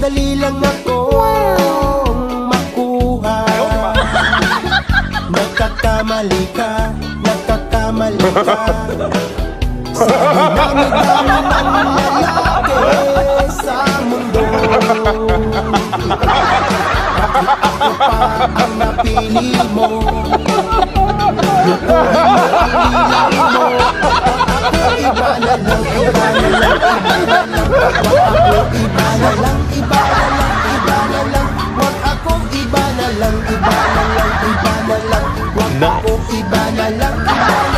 madali lang ako makuha. Nagkakamali ka, nagkakamali ka. Sabi na madami ng lalaki sa mundo, ako pa ang napili mo. Ako iba na lang, iba na lang, iba na lang. Ako iba na lang, iba na lang, iba na lang. Wag ako iba na lang, iba na lang, iba na lang. Wag ako iba na lang, iba na lang.